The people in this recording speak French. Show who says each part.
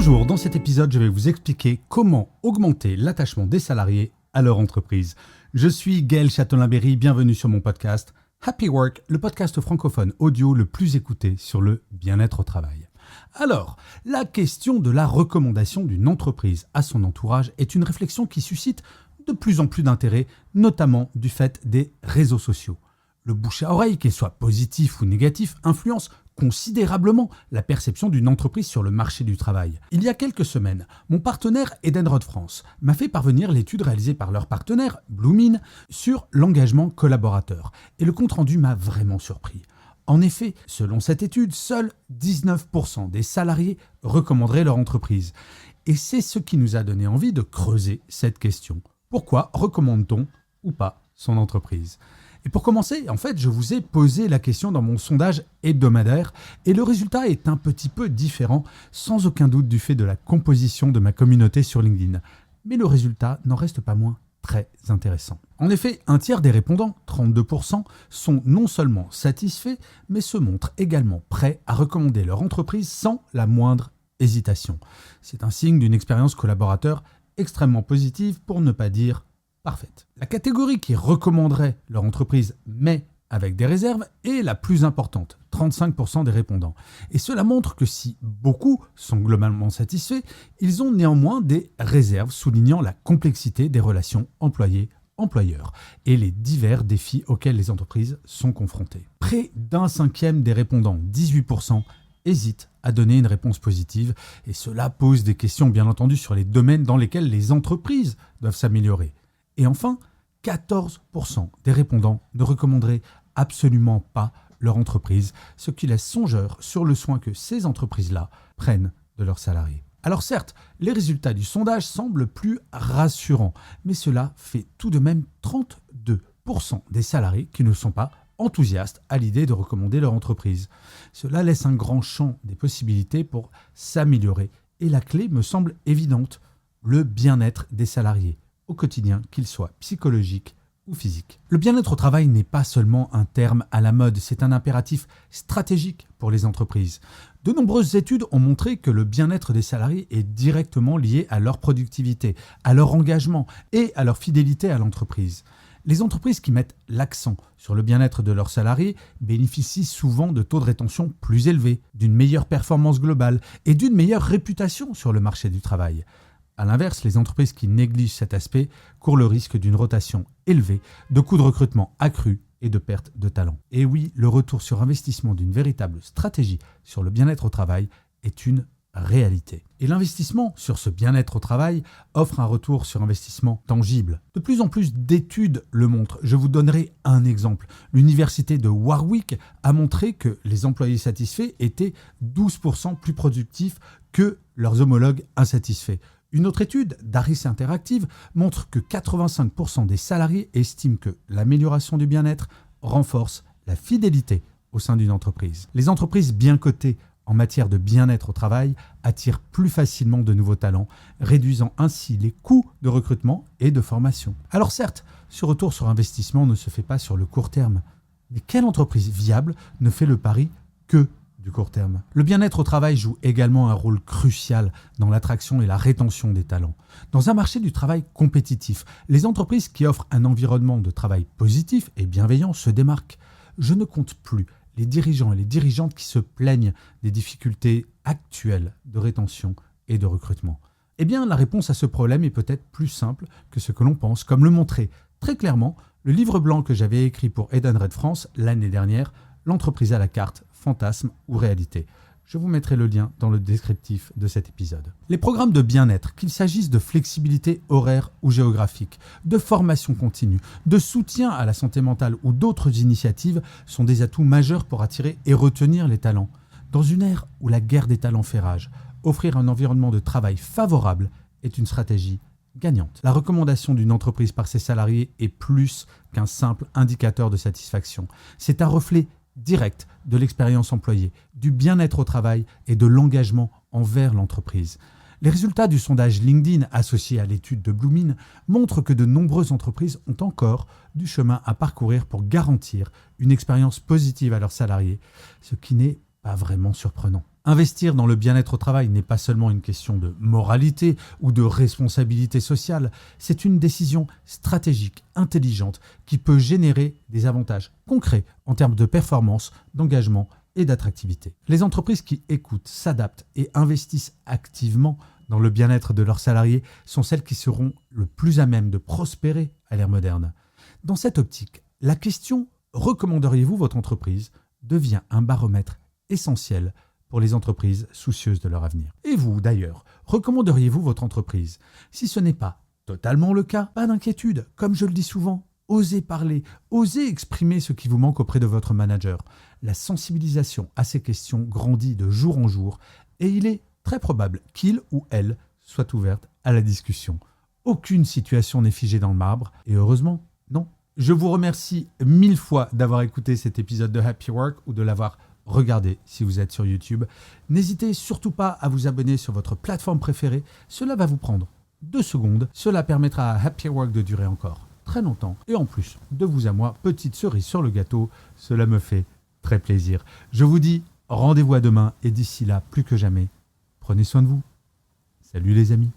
Speaker 1: Bonjour, dans cet épisode, je vais vous expliquer comment augmenter l'attachement des salariés à leur entreprise. Je suis Gaël Châtelain-Berry, bienvenue sur mon podcast Happy Work, le podcast francophone audio le plus écouté sur le bien-être au travail. Alors, la question de la recommandation d'une entreprise à son entourage est une réflexion qui suscite de plus en plus d'intérêt, notamment du fait des réseaux sociaux. Le bouche à oreille, qu'il soit positif ou négatif, influence considérablement la perception d'une entreprise sur le marché du travail. Il y a quelques semaines, mon partenaire Edenred France m'a fait parvenir l'étude réalisée par leur partenaire Bloomin sur l'engagement collaborateur. Et le compte-rendu m'a vraiment surpris. En effet, selon cette étude, seuls 19% des salariés recommanderaient leur entreprise. Et c'est ce qui nous a donné envie de creuser cette question. Pourquoi recommande-t-on ou pas son entreprise ? Et pour commencer, en fait, je vous ai posé la question dans mon sondage hebdomadaire et le résultat est un petit peu différent, sans aucun doute du fait de la composition de ma communauté sur LinkedIn. Mais le résultat n'en reste pas moins très intéressant. En effet, un tiers des répondants, 32%, sont non seulement satisfaits, mais se montrent également prêts à recommander leur entreprise sans la moindre hésitation. C'est un signe d'une expérience collaborateur extrêmement positive, pour ne pas dire parfaite. La catégorie qui recommanderait leur entreprise, mais avec des réserves, est la plus importante, 35% des répondants. Et cela montre que si beaucoup sont globalement satisfaits, ils ont néanmoins des réserves, soulignant la complexité des relations employés-employeurs et les divers défis auxquels les entreprises sont confrontées. Près d'un cinquième des répondants, 18%, hésitent à donner une réponse positive, et cela pose des questions bien entendu sur les domaines dans lesquels les entreprises doivent s'améliorer. Et enfin, 14% des répondants ne recommanderaient absolument pas leur entreprise, ce qui laisse songeur sur le soin que ces entreprises-là prennent de leurs salariés. Alors certes, les résultats du sondage semblent plus rassurants, mais cela fait tout de même 32% des salariés qui ne sont pas enthousiastes à l'idée de recommander leur entreprise. Cela laisse un grand champ des possibilités pour s'améliorer, et la clé me semble évidente, le bien-être des salariés au quotidien, qu'il soit psychologique ou physique. Le bien-être au travail n'est pas seulement un terme à la mode, c'est un impératif stratégique pour les entreprises. De nombreuses études ont montré que le bien-être des salariés est directement lié à leur productivité, à leur engagement et à leur fidélité à l'entreprise. Les entreprises qui mettent l'accent sur le bien-être de leurs salariés bénéficient souvent de taux de rétention plus élevés, d'une meilleure performance globale et d'une meilleure réputation sur le marché du travail. A l'inverse, les entreprises qui négligent cet aspect courent le risque d'une rotation élevée, de coûts de recrutement accrus et de perte de talent. Et oui, le retour sur investissement d'une véritable stratégie sur le bien-être au travail est une réalité. Et l'investissement sur ce bien-être au travail offre un retour sur investissement tangible. De plus en plus d'études le montrent. Je vous donnerai un exemple. L'université de Warwick a montré que les employés satisfaits étaient 12% plus productifs que leurs homologues insatisfaits. Une autre étude d'Harris Interactive montre que 85% des salariés estiment que l'amélioration du bien-être renforce la fidélité au sein d'une entreprise. Les entreprises bien cotées en matière de bien-être au travail attirent plus facilement de nouveaux talents, réduisant ainsi les coûts de recrutement et de formation. Alors certes, ce retour sur investissement ne se fait pas sur le court terme, mais quelle entreprise viable ne fait le pari que du court terme? Le bien-être au travail joue également un rôle crucial dans l'attraction et la rétention des talents. Dans un marché du travail compétitif, les entreprises qui offrent un environnement de travail positif et bienveillant se démarquent. Je ne compte plus les dirigeants et les dirigeantes qui se plaignent des difficultés actuelles de rétention et de recrutement. Eh bien, la réponse à ce problème est peut-être plus simple que ce que l'on pense, comme le montrait très clairement le livre blanc que j'avais écrit pour Edenred France l'année dernière, L'entreprise à la carte, fantasme ou réalité. Je vous mettrai le lien dans le descriptif de cet épisode. Les programmes de bien-être, qu'il s'agisse de flexibilité horaire ou géographique, de formation continue, de soutien à la santé mentale ou d'autres initiatives, sont des atouts majeurs pour attirer et retenir les talents. Dans une ère où la guerre des talents fait rage, offrir un environnement de travail favorable est une stratégie gagnante. La recommandation d'une entreprise par ses salariés est plus qu'un simple indicateur de satisfaction. C'est un reflet direct de l'expérience employée, du bien-être au travail et de l'engagement envers l'entreprise. Les résultats du sondage LinkedIn associé à l'étude de Bloomin montrent que de nombreuses entreprises ont encore du chemin à parcourir pour garantir une expérience positive à leurs salariés, ce qui n'est pas vraiment surprenant. Investir dans le bien-être au travail n'est pas seulement une question de moralité ou de responsabilité sociale, c'est une décision stratégique, intelligente, qui peut générer des avantages concrets en termes de performance, d'engagement et d'attractivité. Les entreprises qui écoutent, s'adaptent et investissent activement dans le bien-être de leurs salariés sont celles qui seront le plus à même de prospérer à l'ère moderne. Dans cette optique, la question « Recommanderiez-vous votre entreprise ?» devient un baromètre essentiel pour les entreprises soucieuses de leur avenir. Et vous, d'ailleurs, recommanderiez-vous votre entreprise? Si ce n'est pas totalement le cas, pas d'inquiétude. Comme je le dis souvent, osez parler, osez exprimer ce qui vous manque auprès de votre manager. La sensibilisation à ces questions grandit de jour en jour et il est très probable qu'il ou elle soit ouverte à la discussion. Aucune situation n'est figée dans le marbre et heureusement, non. Je vous remercie 1000 fois d'avoir écouté cet épisode de Happy Work ou de l'avoir regardé si vous êtes sur YouTube. N'hésitez surtout pas à vous abonner sur votre plateforme préférée. Cela va vous prendre 2 secondes. Cela permettra à Happy Work de durer encore très longtemps. Et en plus, de vous à moi, petite cerise sur le gâteau, cela me fait très plaisir. Je vous dis rendez-vous à demain et d'ici là, plus que jamais, prenez soin de vous. Salut les amis.